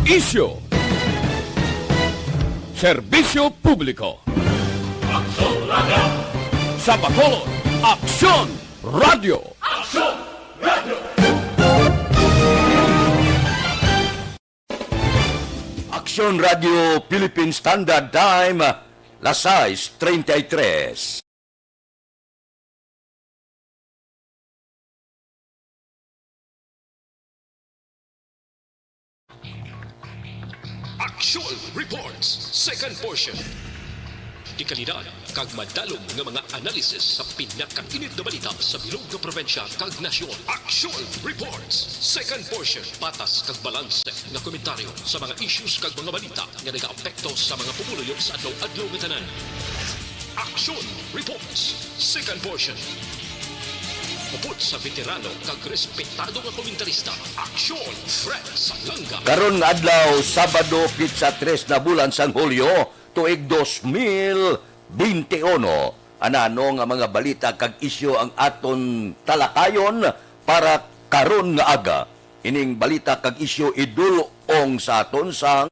Isyo. Serbisyo publiko. Aksyon Radio! Sa Bacolod, Aksyon Radio. Aksyon Radio! Aksyon Radio Philippine Standard Time, las 6:33. Aksyon Reports, second portion. Di kalidad, kag madalong nga mga analisis sa pinakainit na balita sa bilog na probensya kag nasyon. Aksyon Reports, second portion. Patas kag balanse nga komentaryo sa mga issues kag mga balita nga nagaapekto sa mga pumuluyo sa adlaw-adlaw nga tanan. Aksyon Reports, second portion. Upod sa veterano kag respetado nga komentarista, Aksyon Fred Salanga. Karon nga adlaw, Sabado, Pitsa 3 na bulan sang Hulyo, tuig 2021. Anano nga mga balita kag isyu ang aton talakayon para karon nga aga. Ining balita kag isyu idulong sa aton sang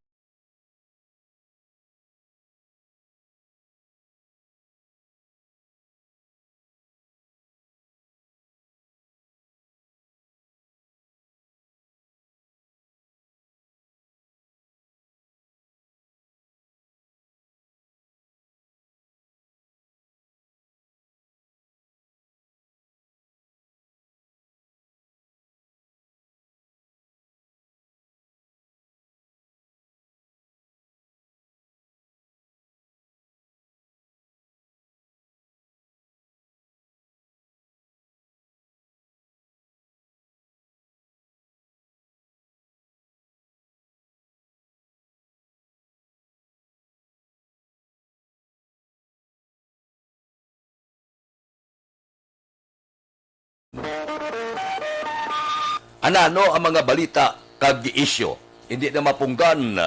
anano ang mga balita kag isyu. Hindi na mapunggan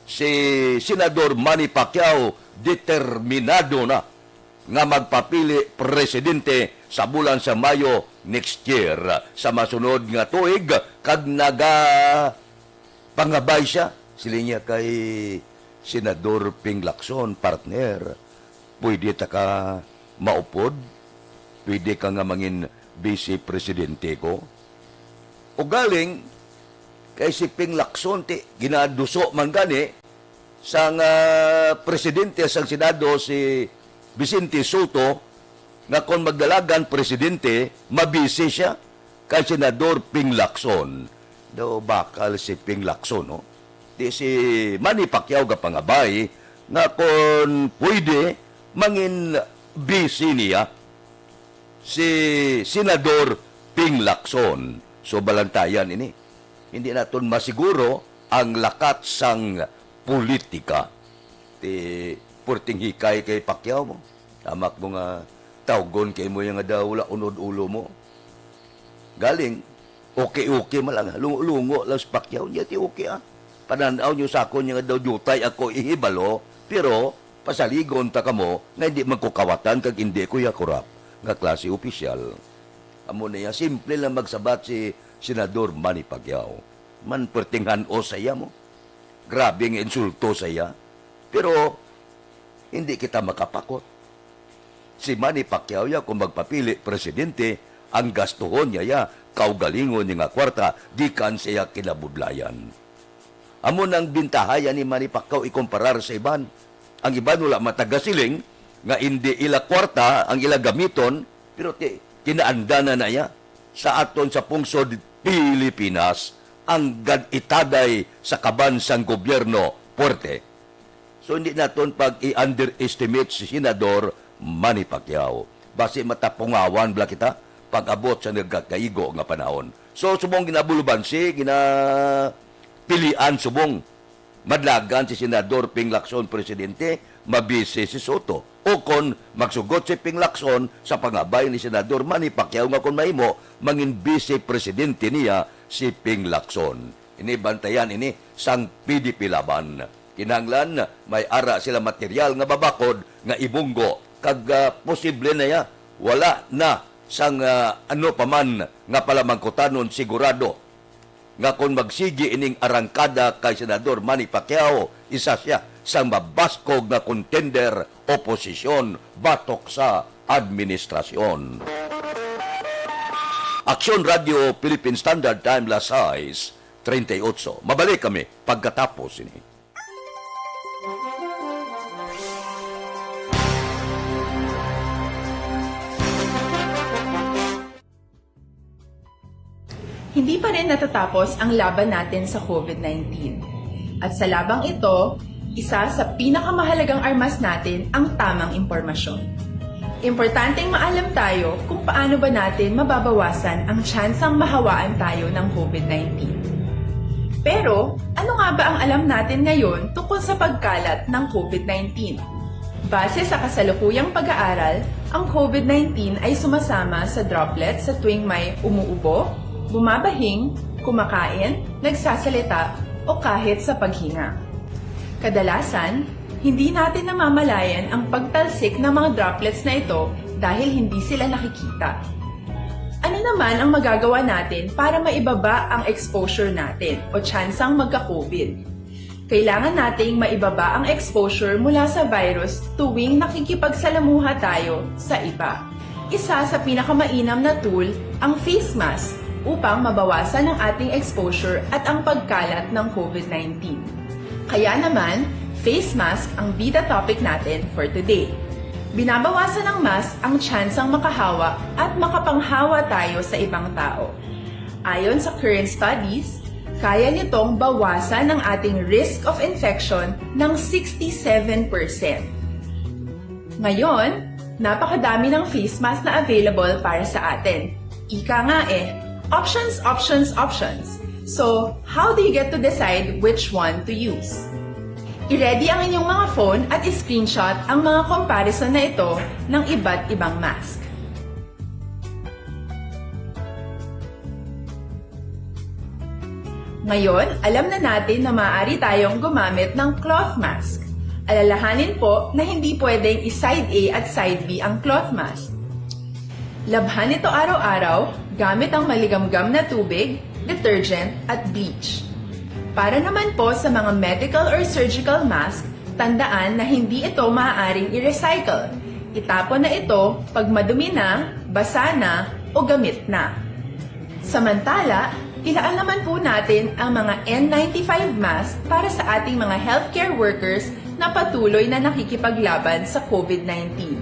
si Senador Manny Pacquiao determinado na nga magpapili presidente sa bulan sa Mayo next year sa masunod nga tuig kag naga pangabay siya sila niya kay Senador Ping Lacson, partner. Pwede ta ka maupod, pwede ka nga mangin vice presidente ko. O galing kay si Ping Lacson ginaduso man gani sang presidente sang Senado si Vicente Soto nga kung magdalagan presidente mabisi siya kay Senador Ping Lacson. Daw bakal si Ping Lacson, no? Di si Manny Pacquiao ga pangabay nga kung pwede mangin bisi niya si Senador Ping Lacson. So balantayan ini. Hindi naton masiguro ang lakat sang politika. Ti purting hikay kay Pacquiao mo. Tamak mo nga tawgon kay mo yung nga daw wala unod ulo mo. Galing, okay malang. Lungo lang sa Pacquiao niya ti okay ah. Pananaw nyo sa ako niya nga daw jutay ako ihibalo. Pero pasaligon ta kamo nga hindi magkukawatan kag hindi ko yakurap nga klase opisyal. Amo na simple lang magsabat si Senador Manny Pacquiao. Man pertinghan o saya mo. Grabe nga insulto saya. Pero hindi kita makapakot. Si Manny Pacquiao ya kung magpapili presidente, ang gastuhon niya ya, kaugalingon niya nga kwarta, di kan siya kinabudlayan. Amo nang bintahayan ni Manny Pacquiao ikumparar sa iban. Ang iban wala matagasiling, nga hindi ila kwarta, ang ila gamiton, pero kinaandana na niya sa aton sa pungsod Pilipinas ang itaday sa kabansang gobyerno puwerte. So hindi naton pag i-underestimate si Senador Manny Pacquiao. Basi matapungawan bala kita pag-abot sa nagkakaigo nga panahon. So subong ginabuluban pilian subong madlagan si Senador Ping Lacson presidente, mabisi si Soto. O kon magsugot si Ping Lacson sa pangabay ni Senador Manny Pacquiao nga kon mahimo mangin vice presidente niya si Ping Lacson. Ini bantayan ini sang PDP laban. Kinahanglan may ara sila material nga babakod nga ibunggo kag posible na ya wala na sang ano paman nga palamangkutanon sigurado nga kung magsigi ining arangkada kay Senador Manny Pacquiao, isa siya sa mabaskog na contender oposisyon batok sa administrasyon. Aksyon Radio Philippine Standard Time las 6:38. Mabalik kami pagkatapos ini. Hindi pa rin natatapos ang laban natin sa COVID-19. At sa labang ito, isa sa pinakamahalagang armas natin ang tamang impormasyon. Importanteng maalam tayo kung paano ba natin mababawasan ang tsansang mahawaan tayo ng COVID-19. Pero, ano nga ba ang alam natin ngayon tungkol sa pagkalat ng COVID-19? Base sa kasalukuyang pag-aaral, ang COVID-19 ay sumasama sa droplets sa tuwing may umuubo, bumabahing, kumakain, nagsasalita, o kahit sa paghinga. Kadalasan, hindi natin namamalayan ang pagtalsik ng mga droplets na ito dahil hindi sila nakikita. Ano naman ang magagawa natin para maibaba ang exposure natin o tsansang magka-COVID? Kailangan nating maibaba ang exposure mula sa virus tuwing nakikipagsalamuha tayo sa iba. Isa sa pinakamainam na tool ang face mask upang mabawasan ang ating exposure at ang pagkalat ng COVID-19. Kaya naman, face mask ang bida topic natin for today. Binabawasan ng mask ang tsansang makahawa at makapanghawa tayo sa ibang tao. Ayon sa current studies, kaya nitong bawasan ang ating risk of infection ng 67%. Ngayon, napakadami ng face mask na available para sa atin. Ika nga options, options, options. So, how do you get to decide which one to use? I-ready ang inyong mga phone at i-screenshot ang mga comparison na ito ng iba't ibang mask. Ngayon, alam na natin na maaari tayong gumamit ng cloth mask. Alalahanin po na hindi pwedeng i-side A at side B ang cloth mask. Labhan ito araw-araw gamit ang maligamgam na tubig, detergent at bleach. Para naman po sa mga medical or surgical mask, tandaan na hindi ito maaaring i-recycle. Itapon na ito pag madumi na, basa na, o gamit na. Samantala, ilaan naman po natin ang mga N95 mask para sa ating mga healthcare workers na patuloy na nakikipaglaban sa COVID-19.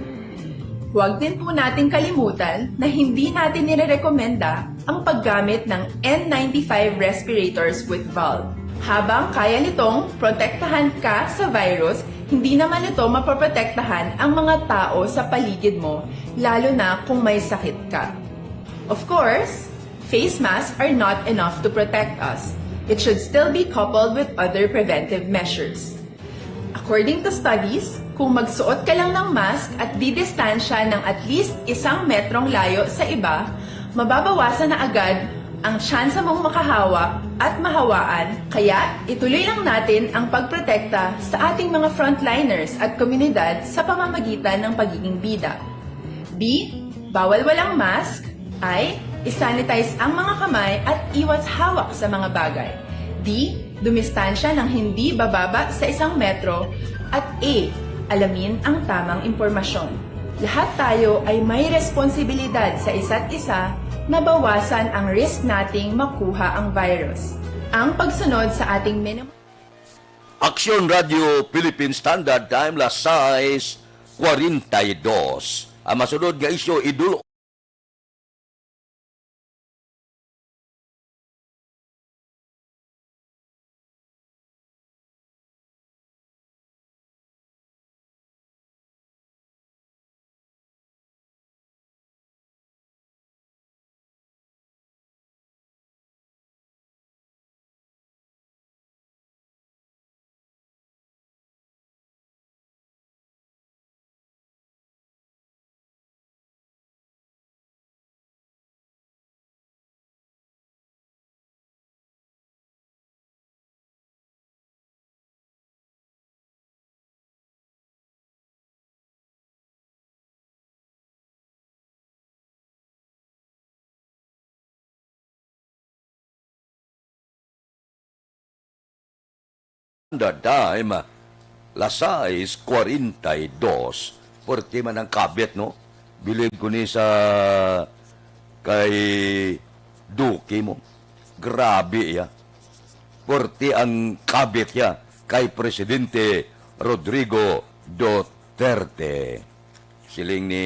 Huwag din po nating kalimutan na hindi natin nirerekomenda ang paggamit ng N95 respirators with valve. Habang kaya nitong protektahan ka sa virus, hindi naman ito mapoprotektahan ang mga tao sa paligid mo, lalo na kung may sakit ka. Of course, face masks are not enough to protect us. It should still be coupled with other preventive measures. According to studies, kung magsuot ka lang ng mask at didistansya ng at least 1 metrong layo sa iba, mababawasan na agad ang tsansa mong makahawa at mahawaan. Kaya ituloy lang natin ang pagprotekta sa ating mga frontliners at komunidad sa pamamagitan ng pagiging bida. B. Bawal walang mask. I. Isanitize ang mga kamay at iwas hawak sa mga bagay. D. Dumistansya ng hindi bababa sa 1 metro. At A. Alamin ang tamang impormasyon. Lahat tayo ay may responsibilidad sa isa't isa na bawasan ang risk nating makuha ang virus. Ang pagsunod sa ating minimum... Aksyon Radio Philippine Standard Time las 6:42. Ang masunod nga isyo idulo Standard Time, las 6:42. Porti man ang kabit, no? Bilib ko ni sa kay Duki mo. Grabe ya. Porti ang kabit ya kay Presidente Rodrigo Duterte. Siling ni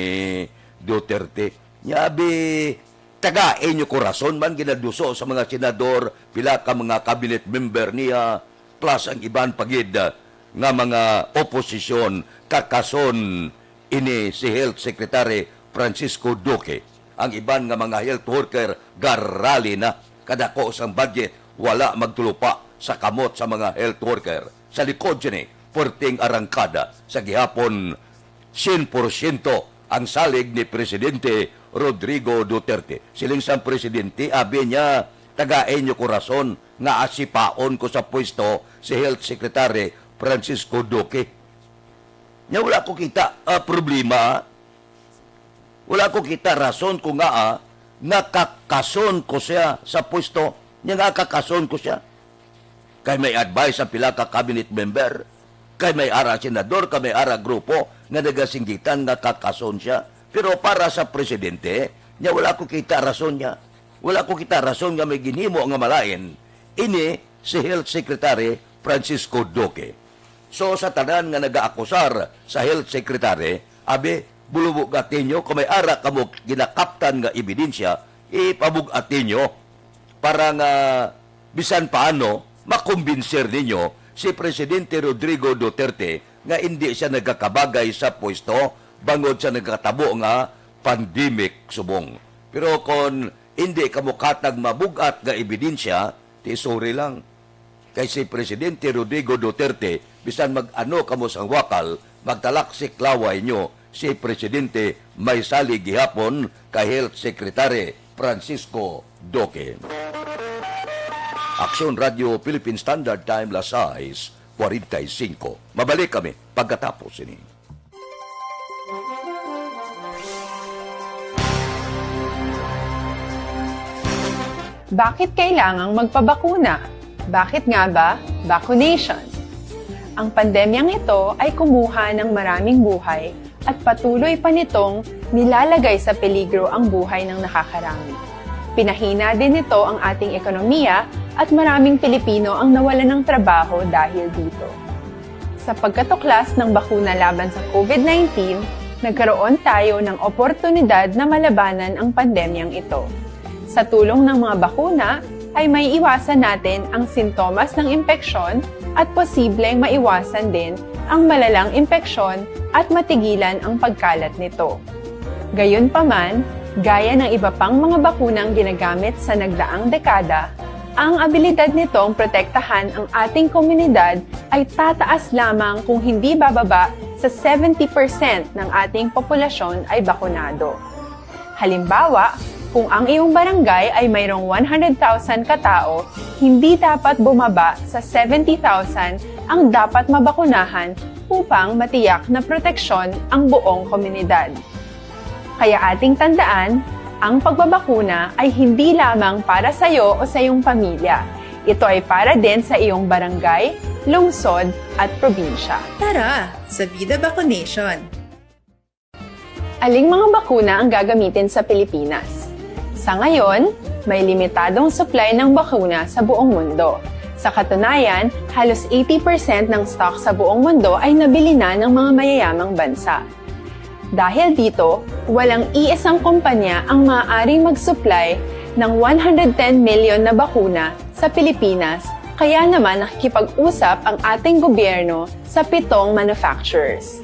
Duterte. Nyabi, tagain nyo korason man ginaduso sa mga senador, pila ka mga cabinet member niya, plus ang iban pagid nga mga oposisyon, kakason ini si Health Secretary Francisco Duque. Ang iban nga mga health worker garali na kadako sang budget, wala magtulupa sa kamot sa mga health worker. Sa likod siya ni, porting arangkada sa gihapon 100% ang salig ni Presidente Rodrigo Duterte. Siling sang Presidente, abi niya, tagain niyo ko rason nga asipaon ko sa pwesto si Health Secretary Francisco Duque. Nya wala ko kita problema. Wala ko kita rason ko nga nakakason ko siya sa pwesto. Nya nakakason ko siya. Kay may advice ang pila ka cabinet member, kay may ara senador, kay may ara grupo nga nagasinggitan nga kakason siya. Pero para sa presidente, nya wala ko kita rason niya. Wala ko kita rason nga may ginhimo nga malain. Ini si Health Secretary Francisco Duque. So sa tanan nga nagaakusar sa Health Secretary, abi bulubugatin nyo, kung may ara kamo ginakaptan nga ebidensya, ipabugatin nyo para nga bisan paano makumbinser ninyo si Presidente Rodrigo Duterte nga hindi siya nagkakabagay sa pwesto bangod sa nagkatabo nga pandemic subong. Pero kung hindi kamo katag mabugat nga ebidensya, ti sorry lang. Kay si Presidente Rodrigo Duterte, bisan mag-ano kamo sang wakal, magtalaksik laway nyo, si Presidente may salig gihapon kay Health Secretary Francisco Duque. Aksyon Radio Philippine Standard Time, las 6:45. Mabalik kami pagkatapos ini. Bakit kailangang magpabakuna? Bakit nga ba vaccination? Ang pandemyang ito ay kumuha ng maraming buhay at patuloy pa nitong nilalagay sa peligro ang buhay ng nakakarami. Pinahina din nito ang ating ekonomiya at maraming Pilipino ang nawalan ng trabaho dahil dito. Sa pagkatuklas ng bakuna laban sa COVID-19, nagkaroon tayo ng oportunidad na malabanan ang pandemyang ito. Sa tulong ng mga bakuna, ay may iwasan natin ang sintomas ng impeksyon at posibleng maiwasan din ang malalang impeksyon at matigilan ang pagkalat nito. Gayunpaman, gaya ng iba pang mga bakunang ginagamit sa nagdaang dekada, ang abilidad nitong protektahan ang ating komunidad ay tataas lamang kung hindi bababa sa 70% ng ating populasyon ay bakunado. Halimbawa, kung ang iyong barangay ay mayroong 100,000 katao, hindi dapat bumaba sa 70,000 ang dapat mabakunahan upang matiyak na proteksyon ang buong komunidad. Kaya ating tandaan, ang pagbabakuna ay hindi lamang para sa iyo o sa iyong pamilya. Ito ay para din sa iyong barangay, lungsod at probinsya. Tara, sa Vida Vaccination! Aling mga bakuna ang gagamitin sa Pilipinas? Sa ngayon, may limitadong supply ng bakuna sa buong mundo. Sa katunayan, halos 80% ng stock sa buong mundo ay nabili na ng mga mayayamang bansa. Dahil dito, walang iisang kumpanya ang maaaring mag-supply ng 110 million na bakuna sa Pilipinas, kaya naman nakikipag-usap ang ating gobyerno sa 7 manufacturers.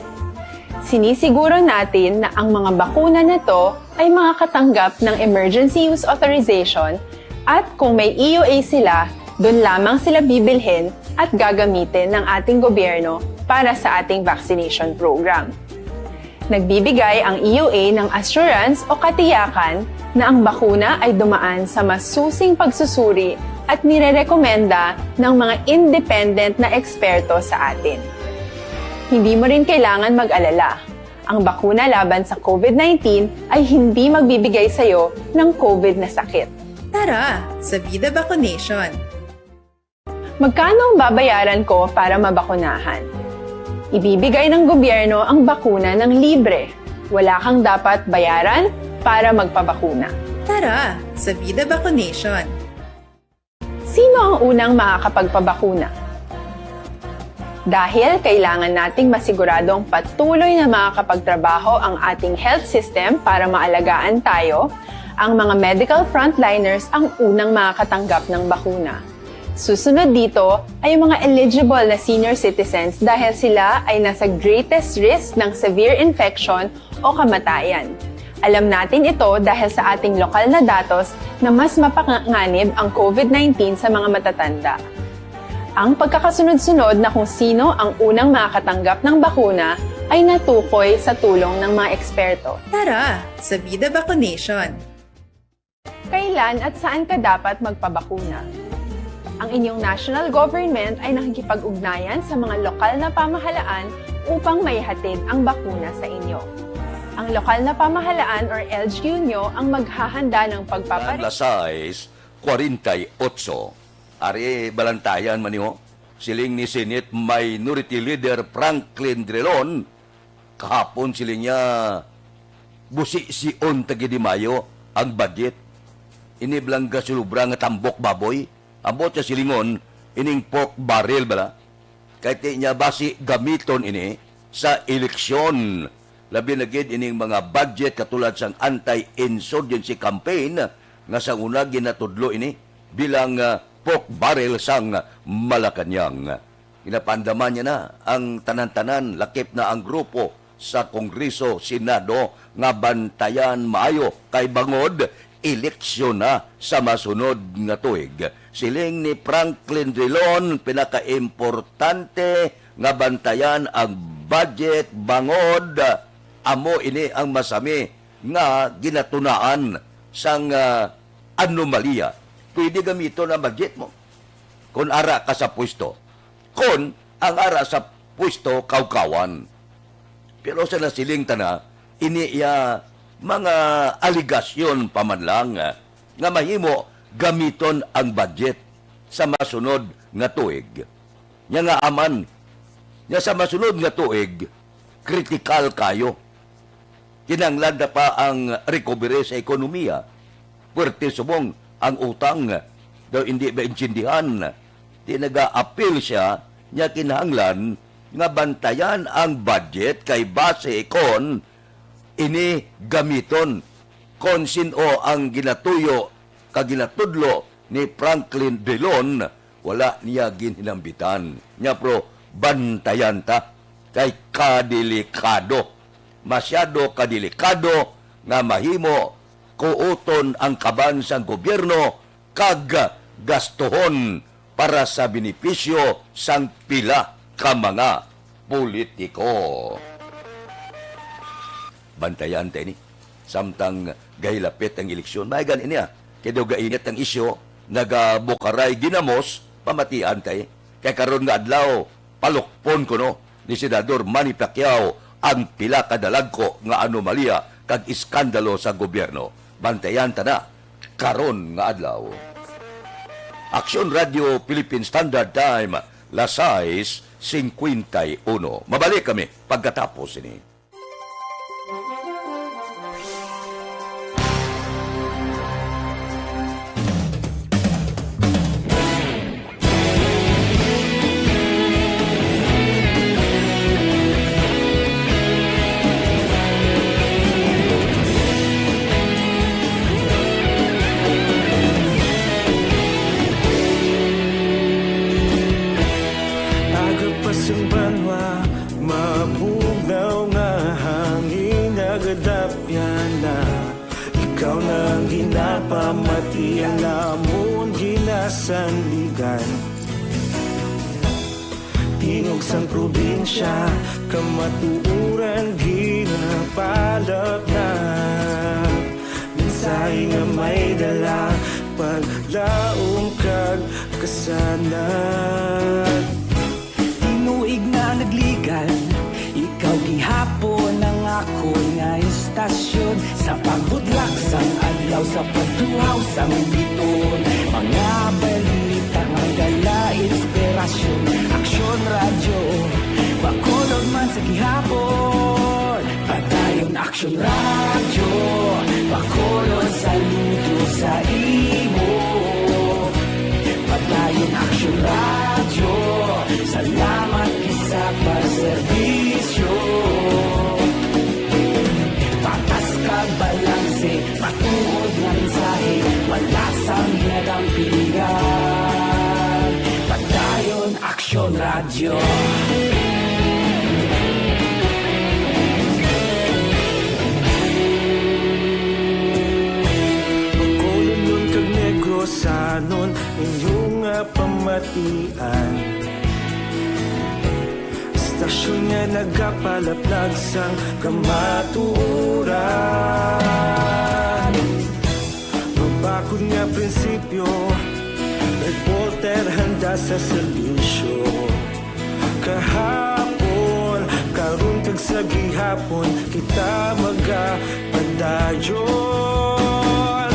Sinisiguro natin na ang mga bakuna na to ay makakatanggap ng Emergency Use Authorization at kung may EUA sila, doon lamang sila bibilhin at gagamitin ng ating gobyerno para sa ating vaccination program. Nagbibigay ang EUA ng assurance o katiyakan na ang bakuna ay dumaan sa masusing pagsusuri at nirerekomenda ng mga independent na eksperto sa atin. Hindi mo rin kailangan mag-alala. Ang bakuna laban sa COVID-19 ay hindi magbibigay sa iyo ng COVID na sakit. Tara, sa Vida Vaccination! Magkano ang babayaran ko para mabakunahan? Ibibigay ng gobyerno ang bakuna ng libre. Wala kang dapat bayaran para magpabakuna. Tara, sa Vida Vaccination. Sino ang unang makakapagpabakuna? Dahil kailangan nating masiguradong patuloy na makakapagtrabaho ang ating health system para maalagaan tayo, ang mga medical frontliners ang unang makakatanggap ng bakuna. Susunod dito ay yung mga eligible na senior citizens dahil sila ay nasa greatest risk ng severe infection o kamatayan. Alam natin ito dahil sa ating lokal na datos na mas mapanganib ang COVID-19 sa mga matatanda. Ang pagkakasunod-sunod na kung sino ang unang makakatanggap ng bakuna ay natukoy sa tulong ng mga eksperto. Tara, sa Vida Vaccination. Kailan at saan ka dapat magpabakuna? Ang inyong national government ay nakikipag-ugnayan sa mga lokal na pamahalaan upang maihatid ang bakuna sa inyo. Ang lokal na pamahalaan or LGU nyo ang maghahanda ng Alas 6:48. Ari balantayan maniho. Siling ni Senate Minority Leader Franklin Drilon. Kahapon siling niya busi siyon tagi di Mayo ang budget. Ini blangga sulubra nga tambok baboy. Ambot sa silingon ining pork barrel bala. Kahit niya basi gamiton ini sa eleksyon. Labi na gid ining mga budget katulad sang anti-insurgency campaign nga sa una ginatudlo ini bilang pork barrel sang Malacañang. Inapandaman niya na ang tanan-tanan, lakip na ang grupo sa Kongreso, Senado nga bantayan maayo kay bangod eleksyon na sa masunod nga tuig. Siling ni Franklin Drilon, pinaka-importante nga bantayan ang budget bangod amo ini ang masami nga ginatunaan sang anomalya. Pwede gamito na budget mo kung ara ka sa pwesto. Kung ang ara sa pwesto kawkawan. Pero sa nasiling tana, ini mga aligasyon paman lang nga mahimo gamiton ang budget sa masunod nga tuig. Nya nga aman, nya sa masunod nga tuig, kritikal kayo. Kinanglan na pa ang recovery sa ekonomiya. Puwerte subong ang utang daw hindi maintindihan. Di naga-appeal siya, niya kinahanglan nga bantayan ang budget kay base kon ini gamiton kon sino ang ginatuyo kaginatudlo ni Franklin Drilon wala niya ginhinambitan. Nya pro bantayan ta kay kadelikado. Masyado kadelikado nga mahimo kuuton ang kaban sa gobyerno kag gastuhon para sa benepisyo sang pila ka mga politiko. Bantayan tayo ni samtang gahilapit ang eleksyon. Maigan niya, kaya gainit ang isyo, nagabukaray ginamos, pamatian tayo. Kaya karon nga adlaw, palukpon ko no, ni Senador Manny Pacquiao ang pila kadalagko nga anomalya kag iskandalo sa gobyerno. Bantayan ta na karon nga adlaw. Aksyon Radio Philippine Standard Time, las 6:51. Mabalik kami pagkatapos ini. Agapasang banwa, mabugaw nga hangin nagadapyan na. Ikaw nang ginapamati ang namon ginasandigan. Tingog sang probinsya, kamatuuran ginapalap na. Minsay nga may dala, paglaong kag kasanan. Tinuig na nagligan, ikaw gihapon ang ako nga istasyon. Sa pagbudlak sang adlaw, sa pagtuhaw sang biton, mga balita nga galait radyo, Bacolod man sa gihapon. Padayon Aksyon radyo, Bacolod saludo sa imo. Padayon Aksyon radyo, salamat sa pagserbisyo. Patas ka balanse, matuod na mensahe, wala sang ginagampingan. Padayon Aksyon radyo. Bacolod nun kag Negrosanon, inyong pamatian. Stasyon nga nagapalaplag sang kamaturan. Mabakod nga prinsipyo, nag-Voltaire handa sa serbisyo. Kahapon, karon kag sa gihapon, kita magapadayon.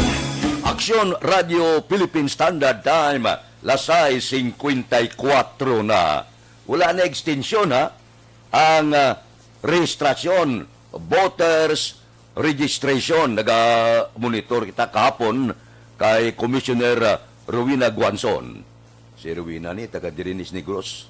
Aksyon Radio Philippine Standard Time, lasay 54 na. Wala na extension ha. Ang registrasyon, voters registration, naga-monitor kita kahapon kay Commissioner Rowena Guanzon. Si Rowena ni taga Dirinis Negros.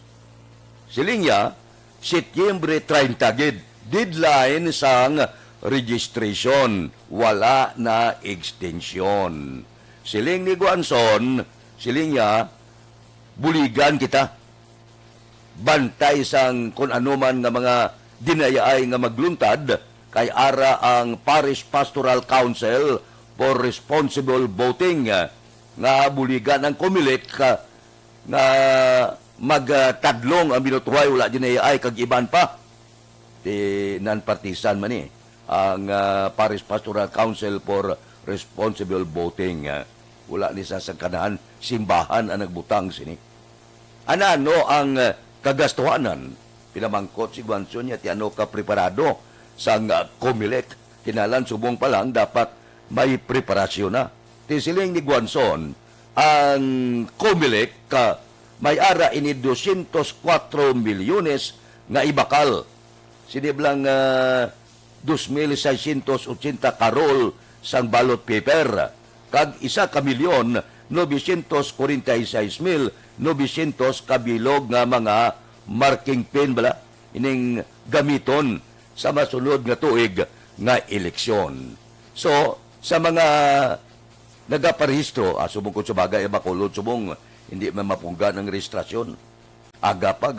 Siling niya, Setyembre 30 gid, deadline sang registration, wala na extension. Siling ni Guanzon, siling niya, buligan kita. Bantay sang kung ano man nga mga dinayaay nga magluntad kay ara ang Parish Pastoral Council for Responsible Voting nga buligan ang Comelec nga magtadlong ang binutuhay wala dinayaay kag iban pa di non-partisan man ang Parish Pastoral Council for Responsible Voting wala ni sa kanahan simbahan ang nagbutang sini anano ang kagastuhanan. Pinamangkot si Guanzon niya, ti ano ka preparado sa Comelec. Kinalan subong pa lang, dapat may preparasyon na. Ti siling ni Guanzon, ang Comelec, may ara ini 204 milyones nga ibakal. Siniblang 2,680 karol sang ballot paper. Kag isa ka milyon, 946,900 kabilog nga mga marking pen bala ining gamiton sa masunod nga tuig nga eleksyon. So, sa mga nagaparehistro, subong ko sa bagay, Bacolod, subong hindi man mapunggan ang registrasyon. Aga pag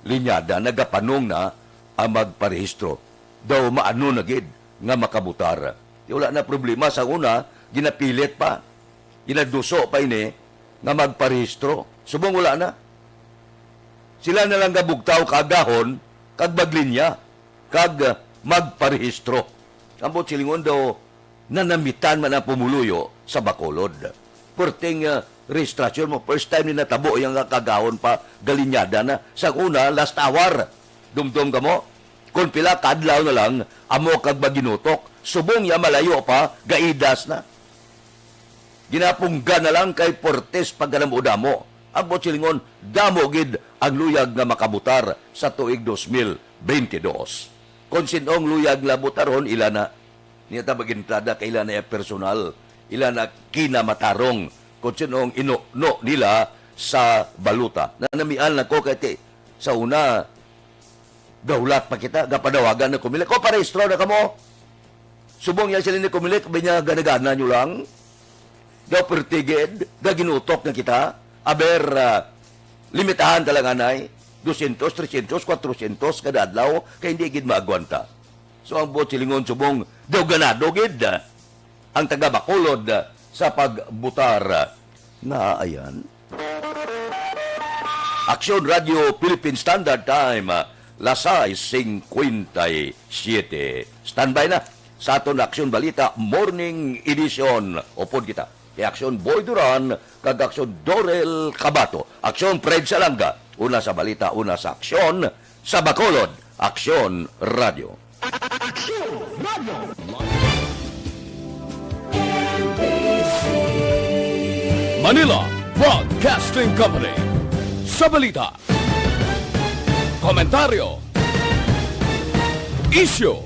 linyada, nagapanong na ang magparehistro. Daw maano na gid nga makabutar. Wala na problema. Sa una, ginapilit pa. Ginaduso pa ini nga magparehistro. Subong wala na. Sila na lang gabugtaw kagahon, kag maglinya, kag magparehistro. Ambot silingon daw, nanamitan man ang pumuluyo sa Bacolod. Perting registrasyon mo, first time ni natabo yung kagahon pa, galinyada na. Sa una, last hour, dumdum ka mo. Kung pila, kadlaw na lang, amo kag maginutok. Subong ya malayo pa, gaidas na. Ginapungga na lang kay Portes pagganamo-damo. Ang silingon, damo gid ang luyag nga makabutar sa tuig 2022. Kung sinong luyag nga butaron, ila na. Niya tabagintada kay ila na personal. Ila na kinamatarong. Kung sinong ino-no nila sa baluta. Nanamian na ko kay sa una, gaulat pa kita, gapadawagan na Comelec. Ko parehistro na kamo. Subong yan sila ni Comelec, banya ganagana nyo lang. Daw pertigid, gaginutok na kita. Aber, limitahan talaga na 200, 300, 400 kada adlaw, kaya hindi gid maagwanta. So ang buot silingon subong, daw ganado gid ang taga Bacolod sa pagbutar na ayan. Aksyon Radio Philippine Standard Time, lasay 57. Standby na sa aton Aksyon Balita Morning Edition. Upod kita. Kay Aksyon Boy Duran, kag Aksyon Dorel Cabato. Aksyon Fred Salanga. Una sa balita, una sa aksyon. Sa Bacolod, Aksyon Radio. Aksyon Radio. Manila Broadcasting Company. Sa balita. komentaryo. Issue.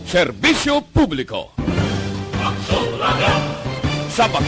Serbisyo publiko. Sa